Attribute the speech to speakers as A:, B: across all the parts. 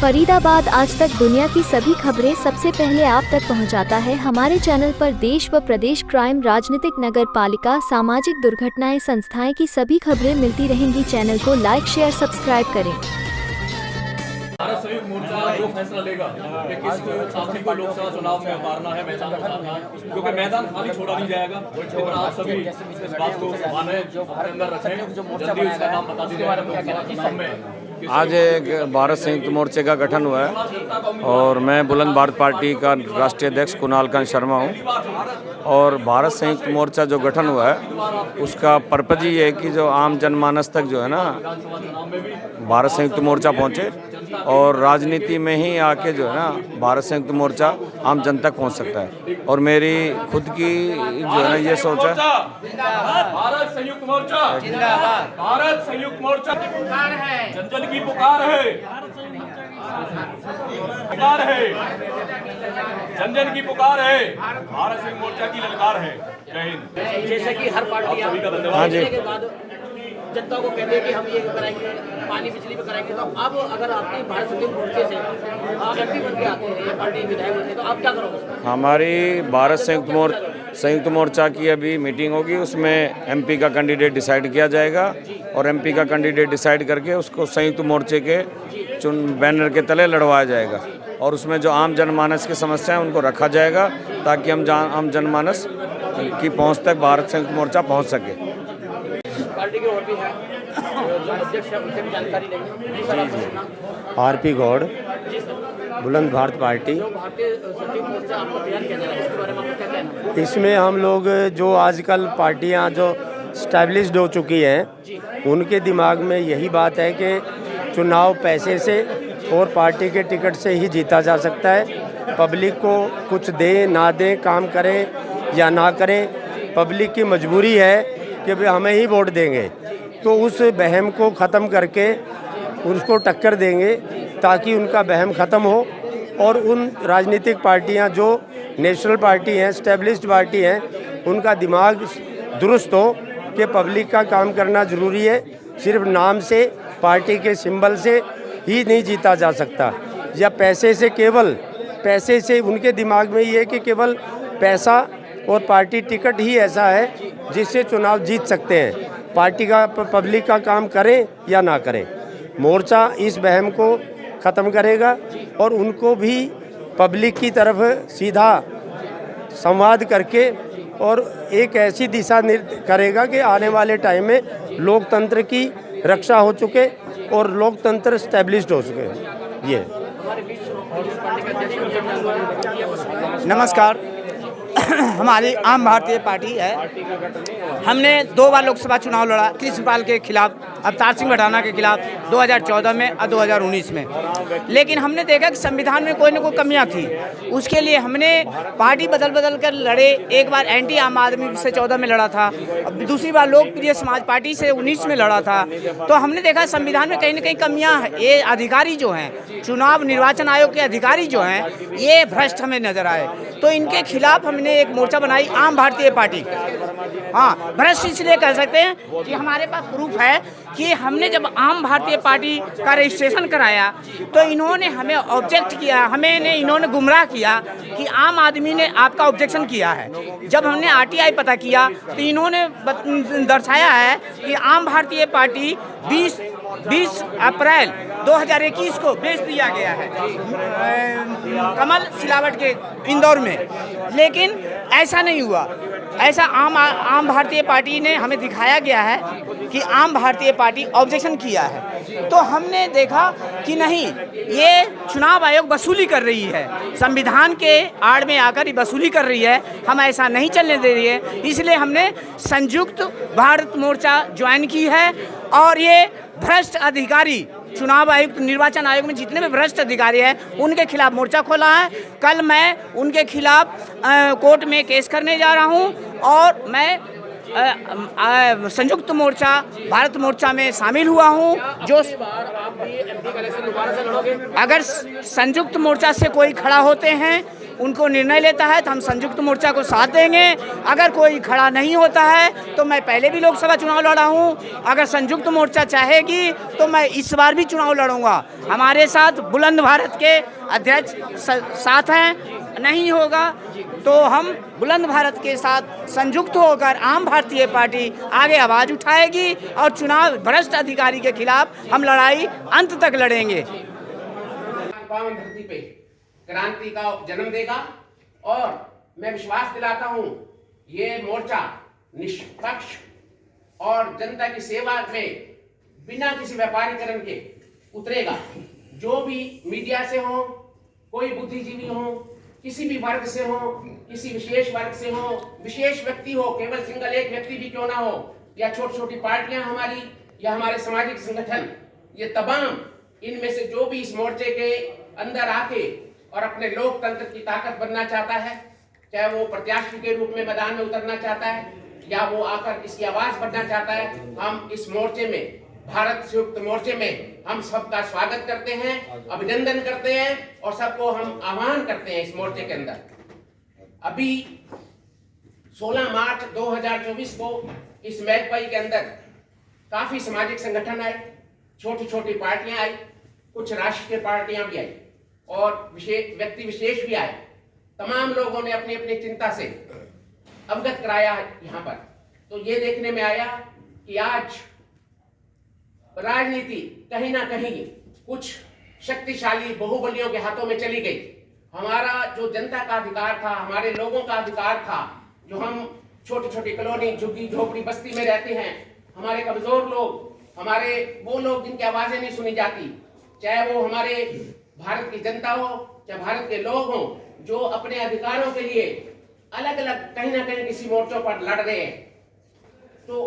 A: फरीदाबाद आज तक दुनिया की सभी खबरें सबसे पहले आप तक पहुंचाता है। हमारे चैनल पर देश व प्रदेश, क्राइम, राजनीतिक, नगर पालिका, सामाजिक दुर्घटनाएं, संस्थाएं की सभी खबरें मिलती रहेंगी। चैनल को लाइक, शेयर, सब्सक्राइब करें।
B: भारत संयुक्त मोर्चा जो फैसला लेगा कि किस साथी को लोकसभा चुनाव में उतारना है, मैदान में उतारना है, क्योंकि मैदान खाली छोड़ा नहीं जाएगा। लेकिन आप सभी इस बात को माने, जो अंदर रखें, जल्दी उसका नाम बता दीजिए।
C: आज एक भारत संयुक्त मोर्चे का गठन हुआ है और मैं बुलंद भारत पार्टी का राष्ट्रीय अध्यक्ष कुणाल कांत शर्मा हूँ। और भारत संयुक्त मोर्चा जो गठन हुआ है उसका पर्पज ये है कि जो आम जनमानस तक जो है ना भारत संयुक्त मोर्चा पहुँचे और राजनीति में ही आके जो है ना भारत संयुक्त मोर्चा आम जन तक पहुँच सकता है। और मेरी खुद की जो है ना ये सोच है,
B: भारत संयुक्त मोर्चा जिंदाबाद, भारत संयुक्त मोर्चा की पुकार है, जन की पुकार है, पुकार है, जन की पुकार है, भारत संयुक्त मोर्चा की ललकार है। जय हिंद।
D: जैसे कि हर पार्टी
B: सभी का धन्यवाद।
D: हाँ जी के बाद जनता को कहते हैं कि हम ये कराएंगे, पानी बिजली पे कराएंगे, तो अब अगर आपकी भारत संयुक्त मोर्चे से आप एमपी बन के आते हैं, ये पार्टी विधायक होते हैं, तो आप क्या करोगे?
C: हमारी भारत संयुक्त मोर्चा की अभी मीटिंग होगी, उसमें एमपी का कैंडिडेट डिसाइड किया जाएगा और एमपी का कैंडिडेट डिसाइड करके उसको संयुक्त मोर्चे के बैनर के तले लड़वाया जाएगा और उसमें जो आम जनमानस की समस्या है उनको रखा जाएगा ताकि हम आम जनमानस की पहुंच तक भारत संयुक्त मोर्चा पहुंच सके।
D: पार्टी के और भी है जो अध्यक्ष है, उनसे भी जानकारी लेंगे।
E: आरपी गौड़, बुलंद भारत पार्टी।
D: जो भारतीय संयुक्त मोर्चा आपको तैयार किया जा रहा है, इसके बारे में आपको क्या कहना है?
E: इसमें हम लोग जो आजकल पार्टियां जो स्टैब्लिश्ड हो चुकी हैं उनके दिमाग में यही बात है कि चुनाव पैसे से और पार्टी के टिकट से ही जीता जा सकता है। पब्लिक को कुछ दें ना दें, काम करें या ना करें, पब्लिक की मजबूरी है कि भाई हमें ही वोट देंगे, तो उस वहम को ख़त्म करके उसको टक्कर देंगे ताकि उनका वहम ख़त्म हो और उन राजनीतिक पार्टियां जो नेशनल पार्टी हैं, स्टैब्लिश्ड पार्टी हैं, उनका दिमाग दुरुस्त हो कि पब्लिक का काम करना ज़रूरी है। सिर्फ नाम से, पार्टी के सिंबल से ही नहीं जीता जा सकता, या पैसे से, केवल पैसे से। उनके दिमाग में ये है कि केवल पैसा और पार्टी टिकट ही ऐसा है जिससे चुनाव जीत सकते हैं। पार्टी का, पब्लिक का काम करें या ना करें, मोर्चा इस वहम को ख़त्म करेगा और उनको भी पब्लिक की तरफ सीधा संवाद करके और एक ऐसी दिशा करेगा कि आने वाले टाइम में लोकतंत्र की रक्षा हो चुके और लोकतंत्र स्टैब्लिश्ड हो चुके। ये
F: नमस्कार। हमारी आम भारतीय पार्टी है। हमने 2 बार लोकसभा चुनाव लड़ा, कृष्णपाल के खिलाफ, अवतार सिंह भटाना के खिलाफ 2014 में और 2019 में। लेकिन हमने देखा कि संविधान में कोई न कोई कमियां थी। उसके लिए हमने पार्टी बदल कर लड़े। एक बार एंटी आम आदमी से 14 में लड़ा था, दूसरी बार लोकप्रिय समाज पार्टी से 19 में लड़ा था। तो हमने देखा संविधान में कहीं न कहीं कमियाँ हैं। ये अधिकारी जो हैं, चुनाव निर्वाचन आयोग के अधिकारी जो हैं, ये भ्रष्ट हमें नजर आए, तो इनके खिलाफ हमने एक मोर्चा बनाई, आम भारतीय पार्टी। हाँ, भ्रष्ट इसलिए कह सकते हैं कि हमारे पास प्रूफ है कि हमने जब आम भारतीय पार्टी का रजिस्ट्रेशन कराया तो इन्होंने हमें ऑब्जेक्ट किया, इन्होंने गुमराह किया कि आम आदमी ने आपका ऑब्जेक्शन किया है। जब हमने आरटीआई पता किया तो इन्होंने दर्शाया है कि आम भारतीय पार्टी 20 अप्रैल 2021 को बेच दिया गया है कमल सिलावट के इंदौर में। लेकिन ऐसा नहीं हुआ। ऐसा आम भारतीय पार्टी ने हमें दिखाया गया है कि आम भारतीय पार्टी ऑब्जेक्शन किया है। तो हमने देखा कि नहीं, ये चुनाव आयोग वसूली कर रही है, संविधान के आड़ में आकर ये वसूली कर रही है, हम ऐसा नहीं चलने दे रही है। इसलिए हमने संयुक्त भारत मोर्चा ज्वाइन की है और ये भ्रष्ट अधिकारी, चुनाव आयुक्त, निर्वाचन आयोग में जितने भी भ्रष्ट अधिकारी हैं उनके खिलाफ मोर्चा खोला है। कल मैं उनके खिलाफ कोर्ट में केस करने जा रहा हूं और मैं संयुक्त मोर्चा भारत मोर्चा में शामिल हुआ हूं। जो अगर संयुक्त मोर्चा से कोई खड़ा होते हैं उनको निर्णय लेता है तो हम संयुक्त मोर्चा को साथ देंगे। अगर कोई खड़ा नहीं होता है तो मैं पहले भी लोकसभा चुनाव लड़ा हूँ, अगर संयुक्त मोर्चा चाहेगी तो मैं इस बार भी चुनाव लड़ूंगा। हमारे साथ बुलंद भारत के अध्यक्ष साथ हैं, नहीं होगा तो हम बुलंद भारत के साथ संयुक्त होकर आम भारतीय पार्टी आगे आवाज़ उठाएगी और चुनाव भ्रष्ट अधिकारी के खिलाफ हम लड़ाई अंत तक लड़ेंगे।
G: पावन धरती पे क्रांति का जन्म देगा और मैं विश्वास दिलाता हूं ये मोर्चा निष्पक्ष और जनता की सेवा में बिना किसी व्यापारीकरण के उतरेगा। जो भी मीडिया से हो, कोई बुद्धिजीवी हो, किसी भी वर्ग से हो, किसी विशेष वर्ग से हो, विशेष व्यक्ति हो, केवल सिंगल एक व्यक्ति भी क्यों ना हो, या छोटी छोटी पार्टियां हमारी या हमारे सामाजिक संगठन, ये तमाम इनमें से जो भी इस मोर्चे के अंदर आके और अपने लोकतंत्र की ताकत बनना चाहता है, चाहे वो प्रत्याशी के रूप में मैदान में उतरना चाहता है या वो आकर इसकी आवाज बनना चाहता है, हम इस मोर्चे में, भारत संयुक्त मोर्चे में हम सबका स्वागत करते हैं, अभिनंदन करते हैं और सबको हम आह्वान करते हैं इस मोर्चे के अंदर। अभी 16 मार्च 2024 को इस मैगपाई के अंदर काफी सामाजिक संगठन आए, छोटी छोटी पार्टियां आई, कुछ राष्ट्रीय पार्टियां भी आई और व्यक्ति विशेष भी आए। तमाम लोगों ने अपनी अपनी चिंता से अवगत कराया यहाँ पर। तो ये देखने में आया कि आज राजनीति कहीं ना कहीं कुछ शक्तिशाली बाहुबलियों के हाथों में चली गई। हमारा जो जनता का अधिकार था, हमारे लोगों का अधिकार था, जो हम छोटी छोटी कॉलोनी, झुग्गी झोपड़ी बस्ती में रहते हैं, हमारे कमजोर लोग, हमारे वो लोग जिनकी आवाजें नहीं सुनी जाती, चाहे वो हमारे भारत की जनता हो, चाहे भारत के लोग हों, जो अपने अधिकारों के लिए अलग अलग कहीं ना कहीं किसी मोर्चों पर लड़ रहे हैं, तो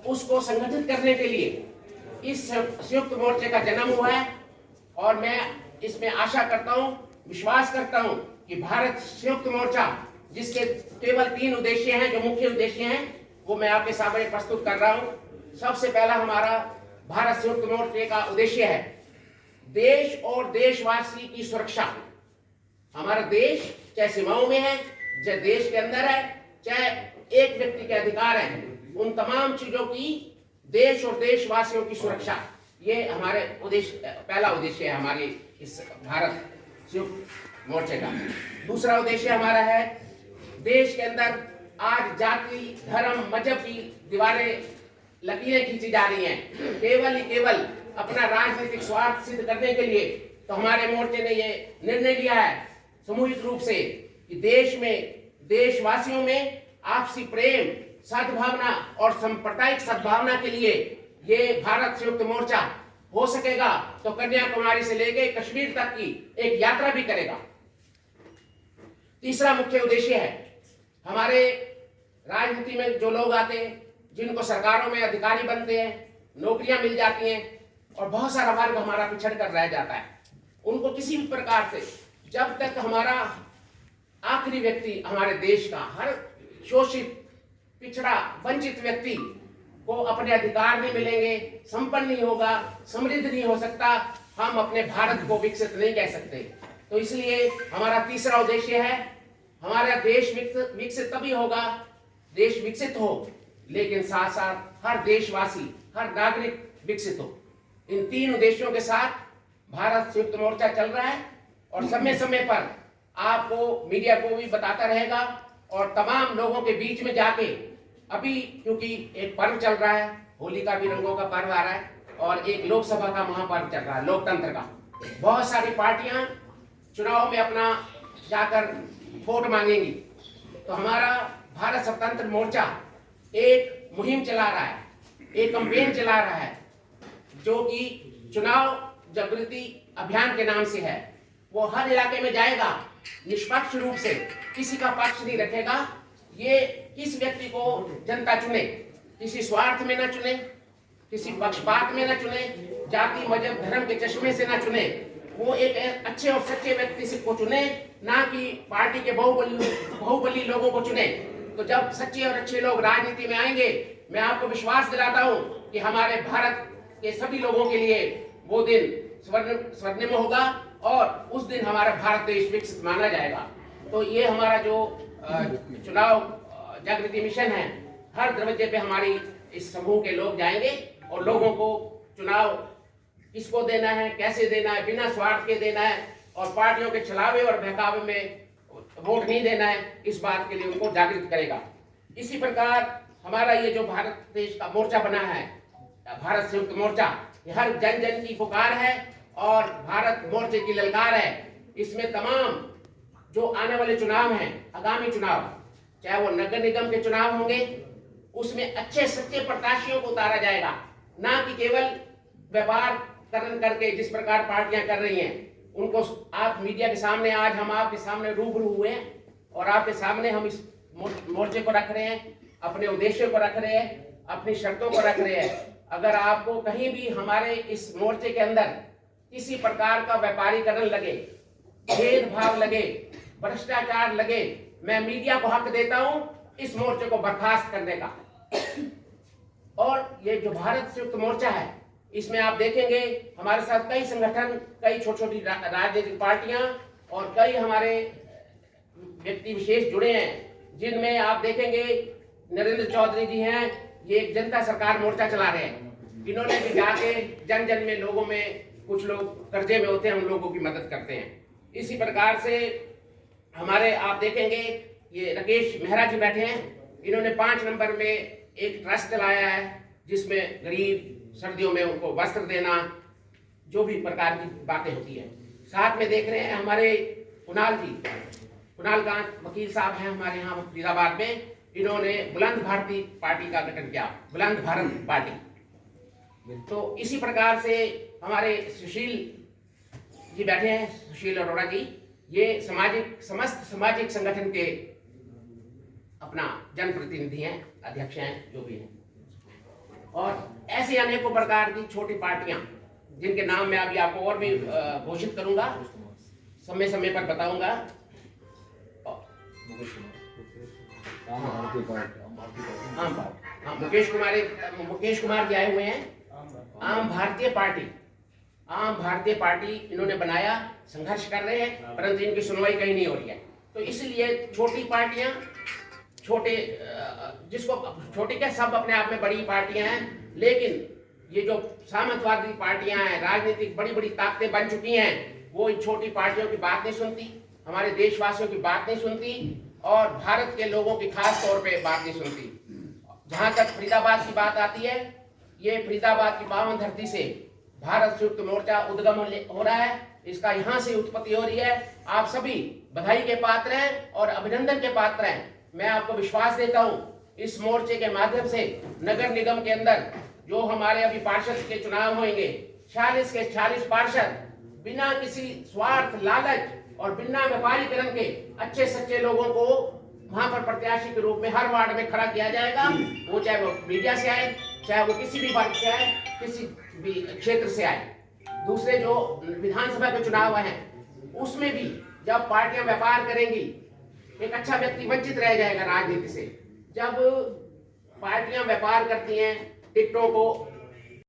G: उसको संगठित करने के लिए इस संयुक्त मोर्चे का जन्म हुआ है। और मैं इसमें आशा करता हूं, विश्वास करता हूं कि भारत संयुक्त मोर्चा, जिसके केवल 3 उद्देश्य हैं, जो मुख्य उद्देश्य हैं, वो मैं आपके सामने प्रस्तुत कर रहा हूं। सबसे पहला हमारा भारत संयुक्त मोर्चे का उद्देश्य है देश और देशवासी की सुरक्षा। हमारा देश चाहे सीमाओं में है, चाहे देश के अंदर है, चाहे एक व्यक्ति के अधिकार है, उन तमाम चीजों की देश और देशवासियों की सुरक्षा, ये हमारे उद्देश्य, पहला उद्देश्य है हमारी इस भारत संयुक्त मोर्चे का। दूसरा उद्देश्य हमारा है देश के अंदर आज जाति, धर्म, मजहब की दीवारें, लकीरें खींची जा रही हैं, केवल ही केवल अपना राजनीतिक स्वार्थ सिद्ध करने के लिए। तो हमारे मोर्चे ने ये निर्णय लिया है सामूहिक रूप से कि देश में, देशवासियों में आपसी प्रेम, सद्भावना और सांप्रदायिक सद्भावना के लिए ये भारत संयुक्त मोर्चा हो सकेगा तो कन्याकुमारी से लेकर कश्मीर तक की एक यात्रा भी करेगा। तीसरा मुख्य उद्देश्य है हमारे राजनीति में जो लोग आते हैं, जिनको सरकारों में अधिकारी बनते हैं, नौकरियां मिल जाती हैं और बहुत सारा वर्ग हमारा पिछड़ कर रह जाता है, उनको किसी भी प्रकार से, जब तक हमारा आखिरी व्यक्ति हमारे देश का, हर शोषित, पिछड़ा, वंचित व्यक्ति को अपने अधिकार नहीं मिलेंगे, संपन्न नहीं होगा, समृद्ध नहीं हो सकता, हम अपने भारत को विकसित नहीं कह सकते। तो इसलिए हमारा तीसरा उद्देश्य है, हमारा देश विकसित तभी होगा, देश विकसित हो, लेकिन साथ साथ हर देशवासी, हर नागरिक विकसित हो। इन 3 उद्देश्यों के साथ भारत संयुक्त मोर्चा चल रहा है और समय समय पर आपको, मीडिया को भी बताता रहेगा और तमाम लोगों के बीच में जाके, अभी क्योंकि एक पर्व चल रहा है, होली का भी रंगों का पर्व आ रहा है और एक लोकसभा का महापर्व चल रहा है, लोकतंत्र का। बहुत सारी पार्टियां चुनाव में अपना जाकर वोट मांगेंगी, तो हमारा भारत स्वतंत्र मोर्चा एक मुहिम चला रहा है, एक कैंपेन चला रहा है, जो कि चुनाव जागृति अभियान के नाम से है। वो हर इलाके में जाएगा, निष्पक्ष रूप से, किसी का पक्ष नहीं रखेगा। ये किस व्यक्ति को जनता चुने, किसी स्वार्थ में न चुने, किसी पक्षपात में न चुने, जाति, मजहब, धर्म के चश्मे से न चुने, वो एक अच्छे और सच्चे व्यक्ति से को चुने, ना कि पार्टी के बाहुबली लोगों को चुने। तो जब सच्चे और अच्छे लोग राजनीति में आएंगे, मैं आपको विश्वास दिलाता हूं कि हमारे भारत के सभी लोगों के लिए वो दिन स्वर्णिम होगा और उस दिन हमारा भारत देश विकसित माना जाएगा। तो ये हमारा जो चुनाव जागृति मिशन है, हर दरवाजे पे हमारी इस समूह के लोग जाएंगे और लोगों को चुनाव किसको देना है, कैसे देना है, बिना स्वार्थ के देना है और पार्टियों के छलावे और बहकावे में वोट नहीं देना है, इस बात के लिए उनको जागृत करेगा। इसी प्रकार हमारा ये जो भारत देश का मोर्चा बना है, भारत संयुक्त मोर्चा, ये हर जन जन की पुकार है और भारत मोर्चे की ललकार है। इसमें तमाम जो आने वाले चुनाव हैं, आगामी चुनाव, चाहे वो नगर निगम के चुनाव होंगे, उसमें अच्छे सच्चे प्रत्याशियों को उतारा जाएगा, ना कि केवल व्यापार करके जिस प्रकार पार्टियां कर रही हैं उनको आप मीडिया के सामने, आज हम आपके सामने रूबरू हुए हैं और आपके सामने हम इस मोर्चे को रख रहे हैं, अपने उद्देश्य को रख रहे हैं, अपनी शर्तों को रख रहे हैं। अगर आपको कहीं भी हमारे इस मोर्चे के अंदर किसी प्रकार का व्यापारीकरण लगे, भेदभाव लगे, भ्रष्टाचार लगे, मैं मीडिया को हक देता हूं इस मोर्चे को बर्खास्त करने का। और ये जो भारत संयुक्त मोर्चा है, इसमें आप देखेंगे हमारे साथ कई संगठन, कई छोटी छोटी राजनीतिक पार्टियां और कई हमारे व्यक्ति विशेष जुड़े हैं, जिनमें आप देखेंगे नरेंद्र चौधरी जी हैं, ये एक जनता सरकार मोर्चा चला रहे हैं। इन्होंने भी जाके जन जन में, लोगों में, कुछ लोग कर्जे में होते हैं, उन लोगों की मदद करते हैं। इसी प्रकार से हमारे आप देखेंगे ये राकेश मेहरा जी बैठे हैं, इन्होंने 5 नंबर में एक ट्रस्ट चलाया है जिसमें गरीब सर्दियों में उनको वस्त्र देना, जो भी प्रकार की बातें होती है। साथ में देख रहे हैं हमारे कुणाल जी, कुणाल कांत वकील साहब हैं हमारे यहाँ फरीदाबाद में, इन्होंने बुलंद भारती पार्टी का गठन किया, बुलंद भारत पार्टी। तो इसी प्रकार से हमारे सुशील जी बैठे हैं, सुशील अरोड़ा जी, ये समस्त सामाजिक संगठन के अपना जनप्रतिनिधि हैं, अध्यक्ष हैं, जो भी हैं। और ऐसी अनेकों प्रकार की छोटी पार्टियां जिनके नाम मैं अभी आपको और भी घोषित करूंगा, समय समय पर बताऊंगा। मुकेश कुमार जी आए हुए हैं। आम भारतीय पार्टी इन्होंने बनाया, संघर्ष कर रहे हैं, परंतु इनकी सुनवाई कहीं नहीं हो रही है। तो इसलिए छोटी पार्टियां, जिसको छोटी क्या, सब अपने आप में बड़ी पार्टियां हैं, लेकिन ये जो सामंतवादी पार्टियां हैं, राजनीतिक बड़ी बड़ी ताकतें बन चुकी हैं, वो इन छोटी पार्टियों की बात नहीं सुनती, हमारे देशवासियों की बात नहीं सुनती और भारत के लोगों की खास तौर पे बात नहीं सुनती। जहां तक फरीदाबाद की बात आती है, ये फरीदाबाद की पावन धरती से भारत संयुक्त मोर्चा उद्गम हो रहा है, इसका यहाँ से उत्पत्ति हो रही है। आप सभी बधाई के पात्र हैं और अभिनंदन के पात्र हैं। मैं आपको विश्वास देता हूँ, इस मोर्चे के माध्यम से नगर निगम के अंदर जो हमारे अभी पार्षद के चुनाव होंगे, 46 के 46 पार्षद बिना किसी स्वार्थ, लालच और बिना व्यापारीकरण के अच्छे सच्चे लोगों को वहां पर प्रत्याशी के रूप में हर वार्ड में खड़ा किया जाएगा। वो चाहे वो मीडिया से आए, चाहे वो किसी भी वर्ग से आए, किसी भी क्षेत्र से आए। दूसरे जो विधानसभा के चुनाव हैं, उसमें भी जब पार्टियां व्यापार करेंगी, एक अच्छा व्यक्ति वंचित रह जाएगा राजनीति से। जब पार्टियां व्यापार करती हैं, टिकटों को